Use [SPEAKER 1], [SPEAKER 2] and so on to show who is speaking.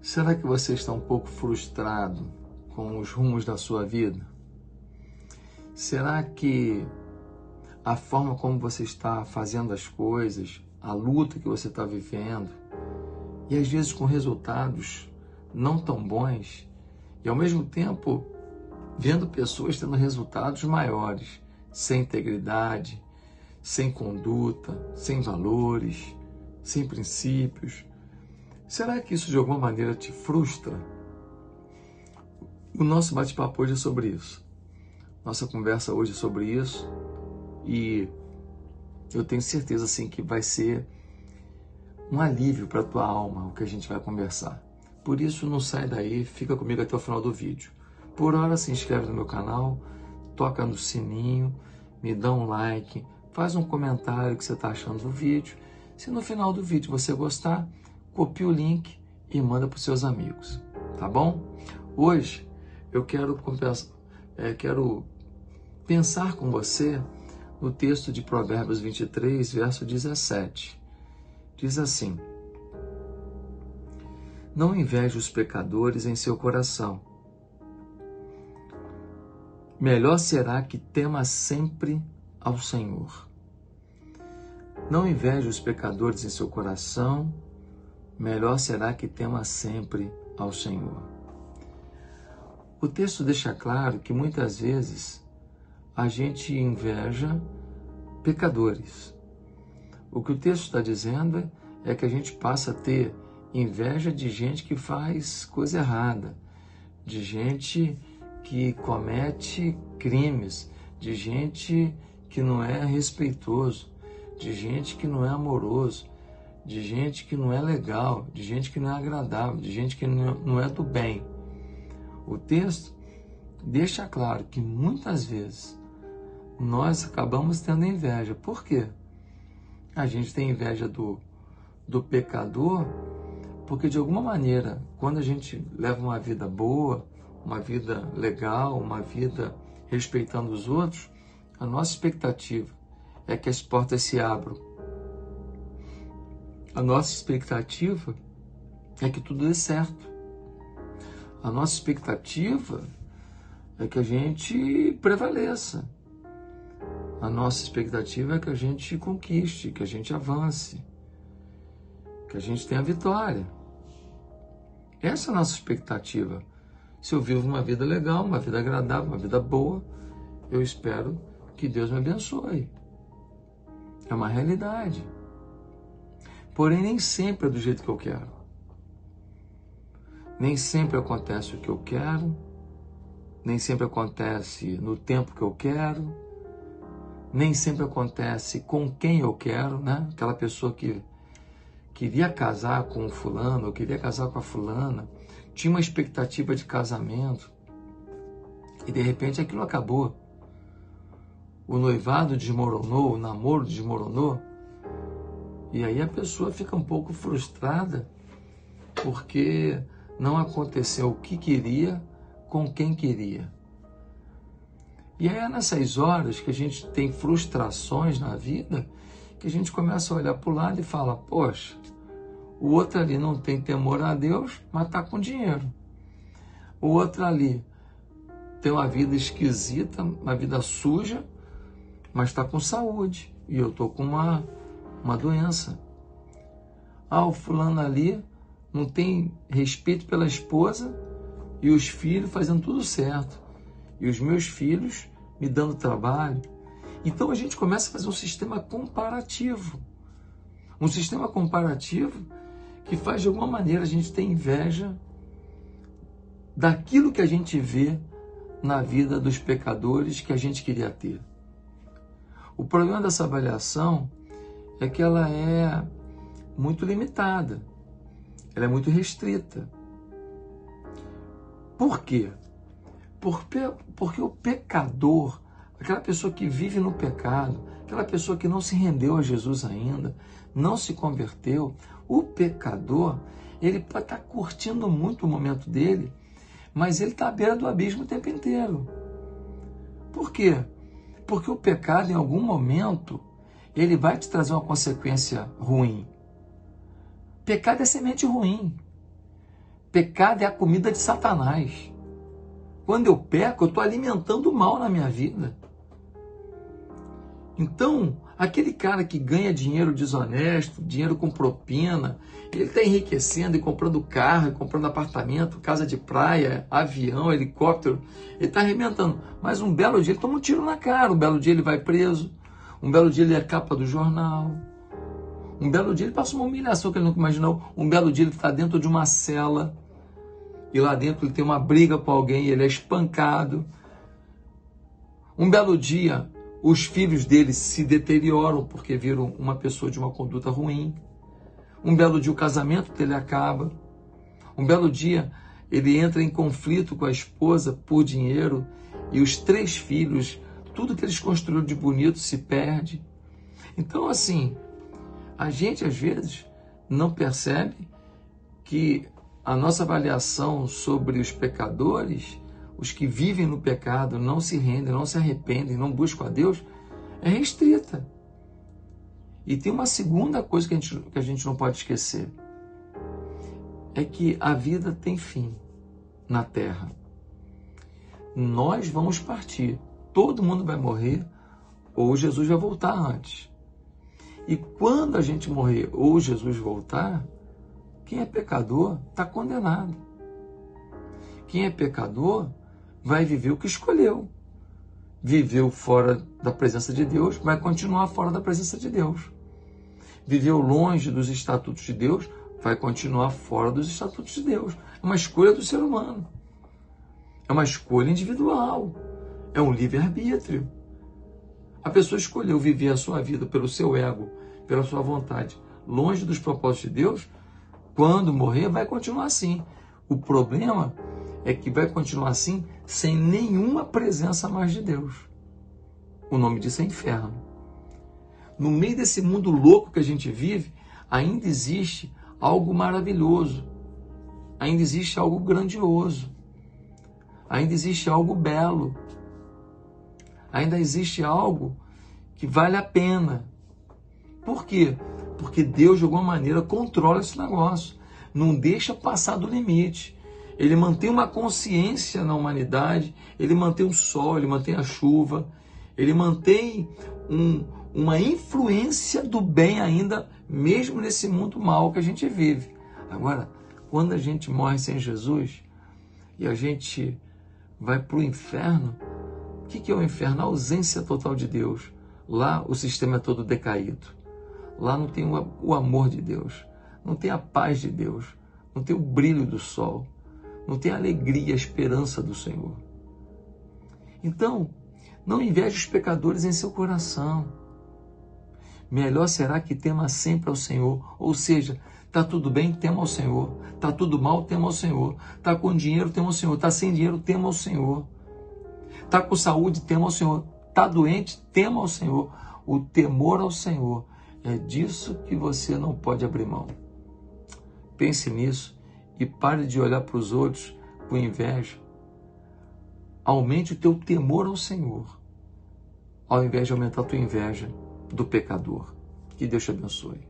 [SPEAKER 1] Será que você está um pouco frustrado com os rumos da sua vida? Será que a forma como você está fazendo as coisas, a luta que você está vivendo, e às vezes com resultados não tão bons, e ao mesmo tempo vendo pessoas tendo resultados maiores, sem integridade, sem conduta, sem valores, sem princípios? Será que isso de alguma maneira te frustra? O nosso bate-papo hoje é sobre isso. Nossa conversa hoje é sobre isso. E eu tenho certeza assim, que vai ser um alívio para a tua alma o que a gente vai conversar. Por isso, não sai daí, fica comigo até o final do vídeo. Por hora, se inscreve no meu canal, toca no sininho, me dá um like, faz um comentário que você está achando do vídeo. Se no final do vídeo você gostar, copia o link e manda para os seus amigos, tá bom? Hoje eu quero pensar com você no texto de Provérbios 23, verso 17. Diz assim: não inveje os pecadores em seu coração. Melhor será que tema sempre ao Senhor. Não inveje os pecadores em seu coração. Melhor será que tema sempre ao Senhor. O texto deixa claro que muitas vezes a gente inveja pecadores. O que o texto está dizendo é que a gente passa a ter inveja de gente que faz coisa errada, de gente que comete crimes, de gente que não é respeitoso, de gente que não é amoroso, de gente que não é legal, de gente que não é agradável, de gente que não é do bem. O texto deixa claro que muitas vezes nós acabamos tendo inveja. Por quê? A gente tem inveja do pecador porque, de alguma maneira, quando a gente leva uma vida boa, uma vida legal, uma vida respeitando os outros, a nossa expectativa é que as portas se abram. A nossa expectativa é que tudo dê certo. A nossa expectativa é que a gente prevaleça. A nossa expectativa é que a gente conquiste, que a gente avance, que a gente tenha vitória. Essa é a nossa expectativa. Se eu vivo uma vida legal, uma vida agradável, uma vida boa, eu espero que Deus me abençoe. É uma realidade. Porém, nem sempre é do jeito que eu quero. Nem sempre acontece o que eu quero, nem sempre acontece no tempo que eu quero, nem sempre acontece com quem eu quero, né? Aquela pessoa que queria casar com o fulano, ou queria casar com a fulana, tinha uma expectativa de casamento, e de repente aquilo acabou. O noivado desmoronou, o namoro desmoronou, e aí a pessoa fica um pouco frustrada porque não aconteceu o que queria com quem queria. E aí é nessas horas que a gente tem frustrações na vida, que a gente começa a olhar para o lado e fala: poxa, o outro ali não tem temor a Deus, mas está com dinheiro. O outro ali tem uma vida esquisita, uma vida suja, mas está com saúde. E eu estou com uma doença. O fulano ali não tem respeito pela esposa e os filhos fazendo tudo certo. E os meus filhos me dando trabalho. Então a gente começa a fazer um sistema comparativo. Um sistema comparativo que faz de alguma maneira a gente ter inveja daquilo que a gente vê na vida dos pecadores que a gente queria ter. O problema dessa avaliação é que ela é muito limitada, ela é muito restrita. Por quê? Porque o pecador, aquela pessoa que vive no pecado, aquela pessoa que não se rendeu a Jesus ainda, não se converteu, o pecador, ele pode estar curtindo muito o momento dele, mas ele está à beira do abismo o tempo inteiro. Por quê? Porque o pecado, em algum momento, ele vai te trazer uma consequência ruim. Pecado é semente ruim. Pecado é a comida de Satanás. Quando eu peco, eu estou alimentando o mal na minha vida. Então, aquele cara que ganha dinheiro desonesto, dinheiro com propina, ele está enriquecendo e comprando carro, e comprando apartamento, casa de praia, avião, helicóptero, ele está arrebentando. Mas um belo dia ele toma um tiro na cara, um belo dia ele vai preso, um belo dia ele é capa do jornal, um belo dia ele passa uma humilhação que ele nunca imaginou, um belo dia ele está dentro de uma cela, e lá dentro ele tem uma briga com alguém, ele é espancado. Um belo dia, os filhos dele se deterioram porque viram uma pessoa de uma conduta ruim. Um belo dia o casamento dele acaba. Um belo dia ele entra em conflito com a esposa por dinheiro e os 3 filhos, tudo que eles construíram de bonito se perde. Então, assim, a gente às vezes não percebe que a nossa avaliação sobre os pecadores, os que vivem no pecado, não se rendem, não se arrependem, não buscam a Deus, é restrita. E tem uma segunda coisa que a gente não pode esquecer. É que a vida tem fim na terra. Nós vamos partir. Todo mundo vai morrer ou Jesus vai voltar antes. E quando a gente morrer ou Jesus voltar, quem é pecador está condenado. Quem é pecador vai viver o que escolheu. Viveu fora da presença de Deus, vai continuar fora da presença de Deus. Viveu longe dos estatutos de Deus, vai continuar fora dos estatutos de Deus. É uma escolha do ser humano. É uma escolha individual. É um livre-arbítrio. A pessoa escolheu viver a sua vida pelo seu ego, pela sua vontade, longe dos propósitos de Deus. Quando morrer, vai continuar assim. O problema é que vai continuar assim sem nenhuma presença mais de Deus. O nome disso é inferno. No meio desse mundo louco que a gente vive, ainda existe algo maravilhoso. Ainda existe algo grandioso. Ainda existe algo belo. Ainda existe algo que vale a pena. Por quê? Porque Deus, de alguma maneira, controla esse negócio. Não deixa passar do limite. Ele mantém uma consciência na humanidade, ele mantém o sol, ele mantém a chuva, ele mantém uma influência do bem ainda, mesmo nesse mundo mal que a gente vive. Agora, quando a gente morre sem Jesus e a gente vai para o inferno, o que é o inferno? A ausência total de Deus. Lá o sistema é todo decaído. Lá não tem o amor de Deus, não tem a paz de Deus, não tem o brilho do sol, não tem a alegria, a esperança do Senhor. Então, não inveje os pecadores em seu coração. Melhor será que tema sempre ao Senhor. Ou seja, está tudo bem, tema ao Senhor. Está tudo mal, tema ao Senhor. Está com dinheiro, tema ao Senhor. Está sem dinheiro, tema ao Senhor. Está com saúde, tema ao Senhor. Está doente, tema ao Senhor. O temor ao Senhor é disso que você não pode abrir mão. Pense nisso e pare de olhar para os outros com inveja. Aumente o teu temor ao Senhor, ao invés de aumentar a tua inveja do pecador. Que Deus te abençoe.